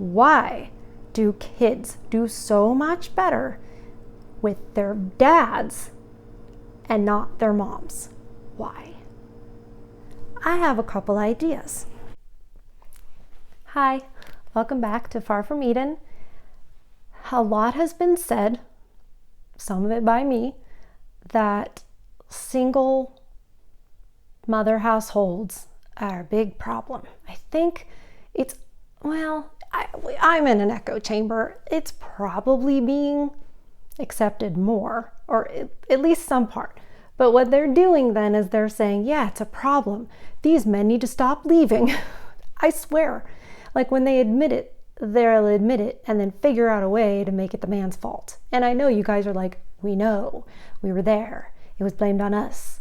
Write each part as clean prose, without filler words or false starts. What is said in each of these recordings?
Why do kids do so much better with their dads and not their moms? Why? I have a couple ideas. Hi, welcome back to Far From Eden. A lot has been said, some of it by me, that single mother households are a big problem. I think it's, I'm in an echo chamber. It's probably being accepted more, or at least some part. But what they're doing then is they're saying, yeah, it's a problem. These men need to stop leaving. I swear. Like when they admit it, they'll admit it and then figure out a way to make it the man's fault. And I know you guys are like, we know, we were there. It was blamed on us.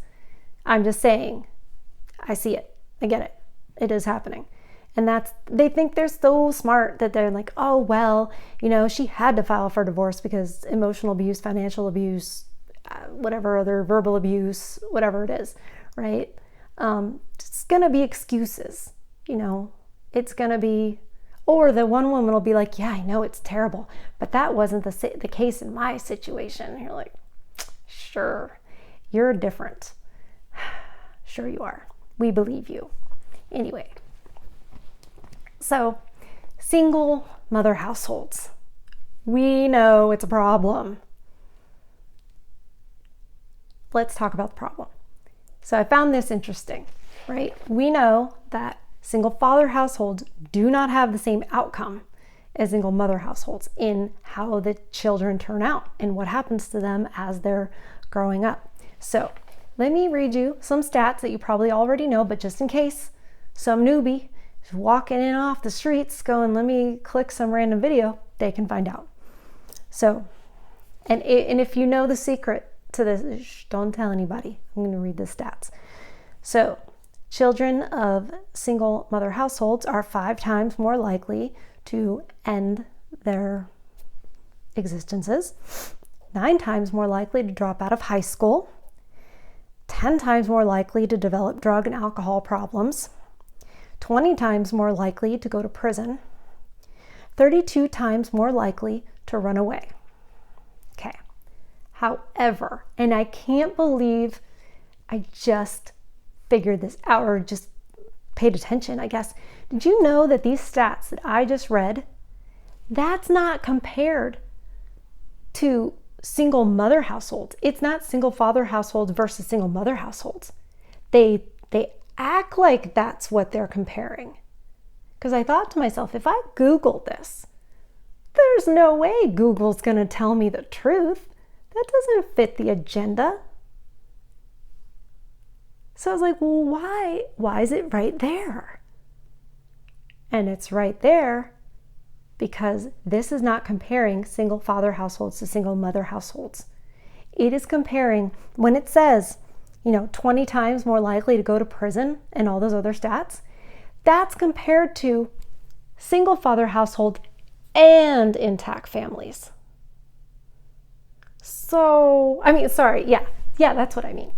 I'm just saying, I see it. I get it. It is happening. And they think they're so smart that they're like, oh, well, she had to file for divorce because emotional abuse, financial abuse, whatever other verbal abuse, whatever it is, right? It's going to be excuses, it's going to be, or the one woman will be like, yeah, I know it's terrible, but that wasn't the case in my situation. You're like, sure, you're different. Sure you are. We believe you. Anyway, so single mother households. We know it's a problem. Let's talk about the problem. So I found this interesting, right? We know that single father households do not have the same outcome as single mother households in how the children turn out and what happens to them as they're growing up. So let me read you some stats that you probably already know, but just in case some newbie is walking in off the streets going, let me click some random video, they can find out. So, and if you know the secret to this, don't tell anybody. I'm going to read the stats. So, children of single mother households are 5 times more likely to end their existences, 9 times more likely to drop out of high school, 10 times more likely to develop drug and alcohol problems, 20 times more likely to go to prison, 32 times more likely to run away. Okay. However, and I can't believe I just figured this out, or just paid attention, I guess. Did you know that these stats that I just read, that's not compared to single mother households? It's not single father households versus single mother households. They act like that's what they're comparing. Because I thought to myself, if I Googled this, there's no way Google's going to tell me the truth. That doesn't fit the agenda. So I was like, well, why is it right there? And it's right there because this is not comparing single father households to single mother households. It is comparing, when it says, 20 times more likely to go to prison and all those other stats, that's compared to single father household and intact families. So, yeah, that's what I mean.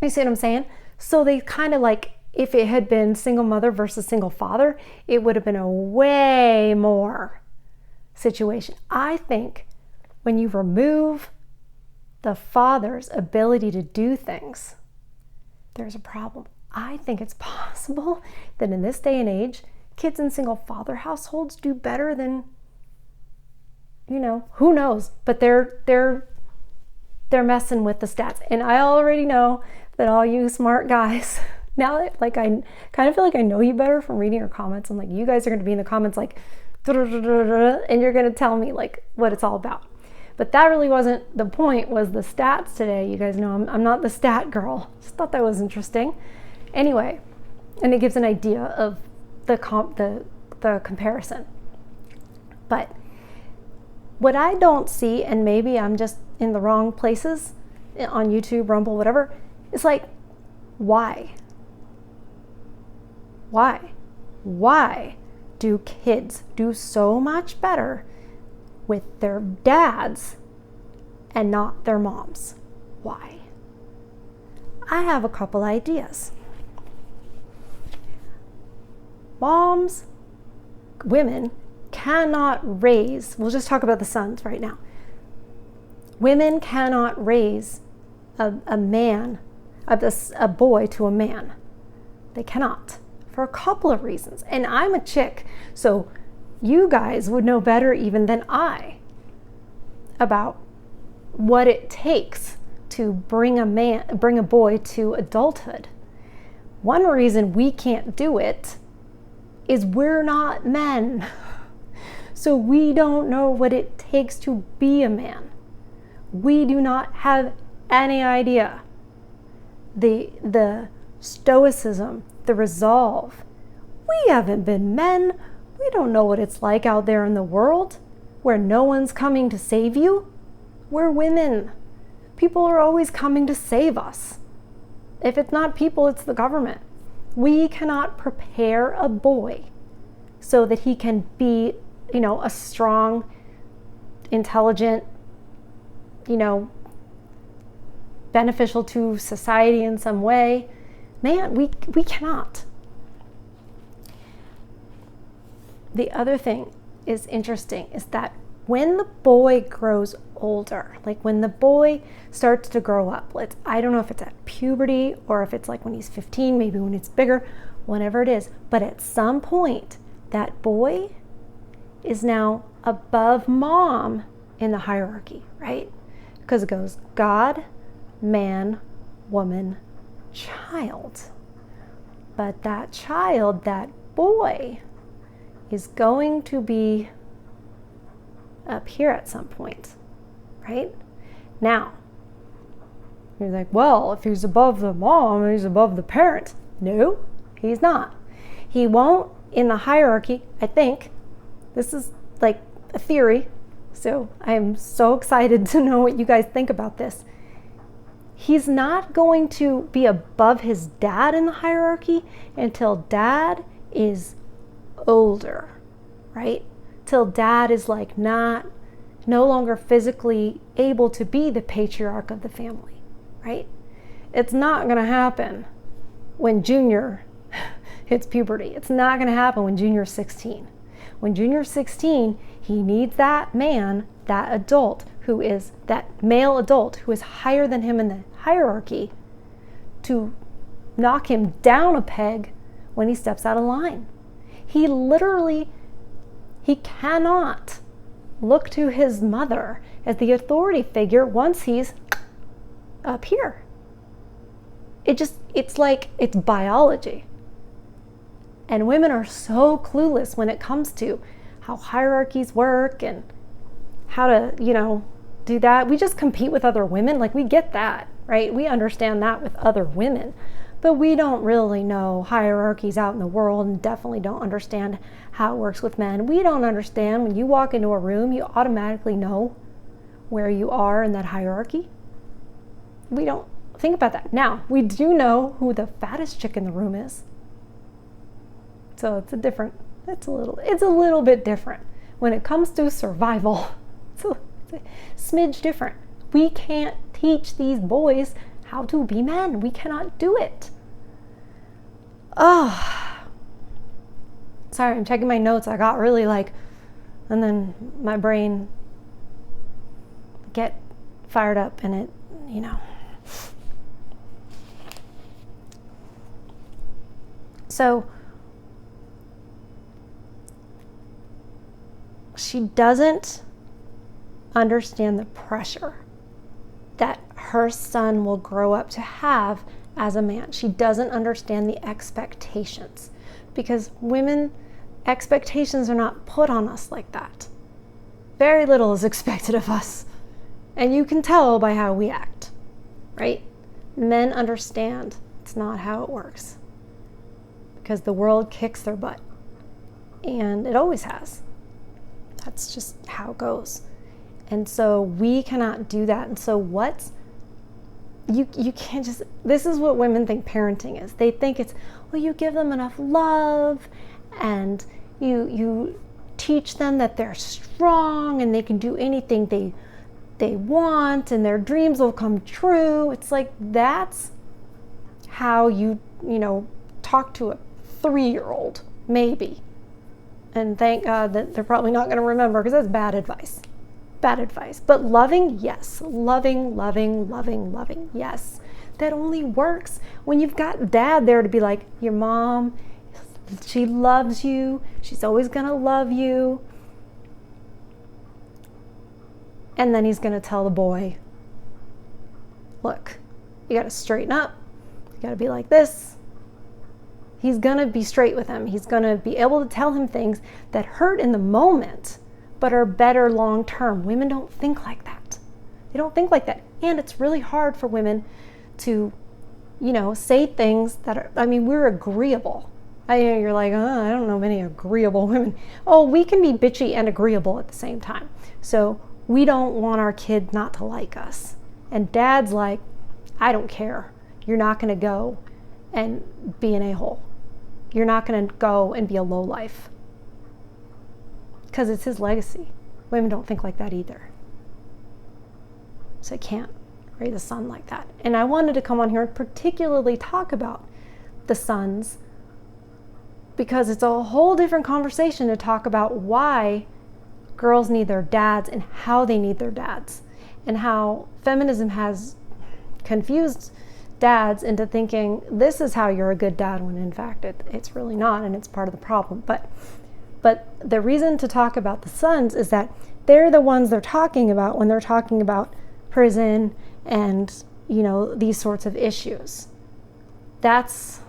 You see what I'm saying? So they kind of like, if it had been single mother versus single father, it would have been a way more situation. I think when you remove the father's ability to do things, there's a problem. I think it's possible that in this day and age, kids in single father households do better than, who knows? But they're messing with the stats. And I already know that all you smart guys, now that I kind of feel like I know you better from reading your comments. I'm like, you guys are going to be in the comments like, and you're going to tell me like what it's all about. But that really wasn't the point, was the stats today. You guys know I'm not the stat girl. Just thought that was interesting. Anyway, and it gives an idea of the comparison. But what I don't see, and maybe I'm just in the wrong places on YouTube, Rumble, whatever, is like, why? Why do kids do so much better with their dads and not their moms? Why? I have a couple ideas. Moms, women, cannot raise, we'll just talk about the sons right now. Women cannot raise a boy to a man. They cannot, for a couple of reasons. And I'm a chick, so you guys would know better even than I about what it takes to bring a boy to adulthood. One reason we can't do it is we're not men. So we don't know what it takes to be a man. We do not have any idea. The stoicism, the resolve. We haven't been men. We don't know what it's like out there in the world where no one's coming to save you. We're women. People are always coming to save us. If it's not people, it's the government. We cannot prepare a boy so that he can be, a strong, intelligent, beneficial to society in some way. Man, we cannot. The other thing is interesting is that when the boy grows older, like when the boy starts to grow up, I don't know if it's at puberty or if it's like when he's 15, maybe when it's bigger, whatever it is, but at some point that boy is now above mom in the hierarchy, right? Because it goes God, man, woman, child. But that child, that boy, is going to be up here at some point, right? Now, you're like, well, if he's above the mom, he's above the parent. No, he's not. He won't in the hierarchy, I think. This is like a theory, so I am so excited to know what you guys think about this. He's not going to be above his dad in the hierarchy until dad is older, right? Till dad is like no longer physically able to be the patriarch of the family, right? It's not going to happen when Junior hits puberty. It's not going to happen when Junior's 16. When Junior's 16, he needs that man, that adult who is that male adult who is higher than him in the hierarchy to knock him down a peg when he steps out of line. He cannot look to his mother as the authority figure once he's up here. It's like it's biology. And women are so clueless when it comes to how hierarchies work and how to, do that. We just compete with other women. Like, we get that, right? We understand that with other women. But we don't really know hierarchies out in the world and definitely don't understand how it works with men. We don't understand when you walk into a room, you automatically know where you are in that hierarchy. We don't think about that. Now, we do know who the fattest chick in the room is. So it's a little bit different. When it comes to survival, it's a smidge different. We can't teach these boys how to be men. We cannot do it. Sorry, I'm checking my notes. I got really and then my brain get fired up and it, So she doesn't understand the pressure that her son will grow up to have as a man. She doesn't understand the expectations because women, expectations are not put on us like that. Very little is expected of us. And you can tell by how we act, right? Men understand it's not how it works because the world kicks their butt. And it always has. That's just how it goes. And so we cannot do that. And so you can't just, this is what women think parenting is. They think it's, you give them enough love and you teach them that they're strong and they can do anything they want and their dreams will come true. It's like, that's how you talk to a 3-year-old, maybe. And thank God that they're probably not going to remember, because that's bad advice. Bad advice. But loving, yes. Loving, loving, loving, loving, yes. That only works when you've got dad there to be like, your mom, she loves you. She's always going to love you. And then he's going to tell the boy, look, you got to straighten up. You got to be like this. He's going to be straight with him. He's going to be able to tell him things that hurt in the moment, but are better long term. Women don't think like that. They don't think like that. And it's really hard for women to, say things that are, we're agreeable. You're like, I don't know many agreeable women. Oh, we can be bitchy and agreeable at the same time. So we don't want our kid not to like us. And dad's like, I don't care. You're not going to go and be an a-hole. You're not going to go and be a lowlife. Because it's his legacy. Women don't think like that either. So I can't raise a son like that. And I wanted to come on here and particularly talk about the sons, because it's a whole different conversation to talk about why girls need their dads and how they need their dads, and how feminism has confused dads into thinking this is how you're a good dad, when in fact it's really not, and it's part of the problem. But the reason to talk about the sons is that they're the ones they're talking about when they're talking about prison and these sorts of issues. That's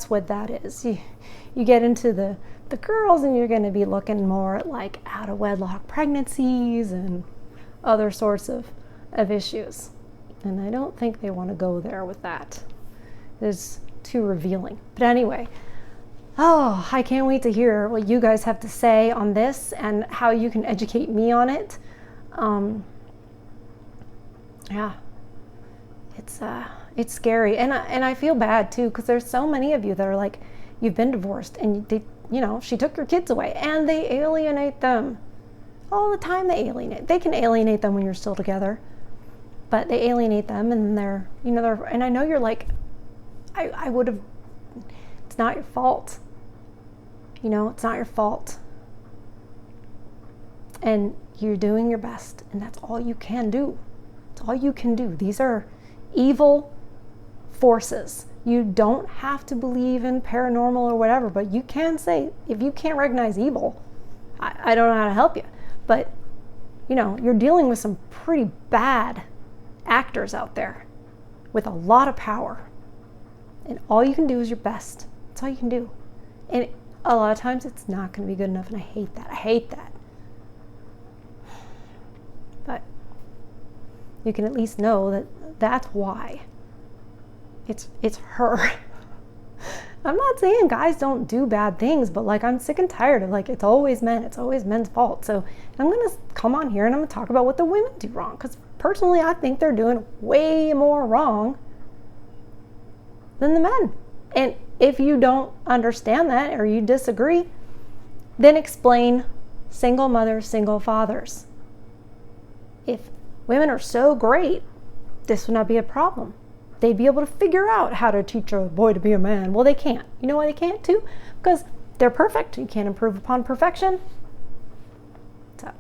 what that is. You get into the girls, and you're going to be looking more at like out of wedlock pregnancies and other sorts of issues. And I don't think they want to go there with that. It's too revealing. But anyway, I can't wait to hear what you guys have to say on this and how you can educate me on it. It's scary. And I feel bad too, because there's so many of you that are like, you've been divorced and she took your kids away, and they alienate them. All the time they alienate. They can alienate them when you're still together. But they alienate them, and they're, and I know you're like, I would have, it's not your fault. It's not your fault. And you're doing your best, and that's all you can do. It's all you can do. These are evil forces. You don't have to believe in paranormal or whatever, but you can say, if you can't recognize evil, I don't know how to help you. But, you're dealing with some pretty bad actors out there with a lot of power, and all you can do is your best. That's all you can do. And a lot of times it's not going to be good enough, and I hate that. But you can at least know that that's why it's her. I'm not saying guys don't do bad things, but like, I'm sick and tired of like, it's always men's fault. So I'm going to come on here and I'm going to talk about what the women do wrong, because personally I think they're doing way more wrong than the men. And if you don't understand that, or you disagree, then explain single mothers, single fathers. If women are so great, this would not be a problem. They'd be able to figure out how to teach a boy to be a man. Well, they can't. You know why they can't too? Because they're perfect. You can't improve upon perfection. So,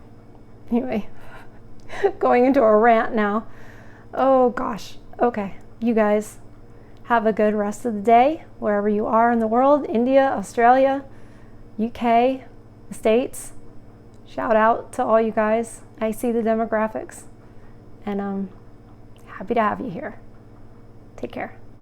anyway, going into a rant now. Oh gosh. Okay. You guys have a good rest of the day, wherever you are in the world. India, Australia, UK, the States. Shout out to all you guys. I see the demographics. And I'm happy to have you here. Take care.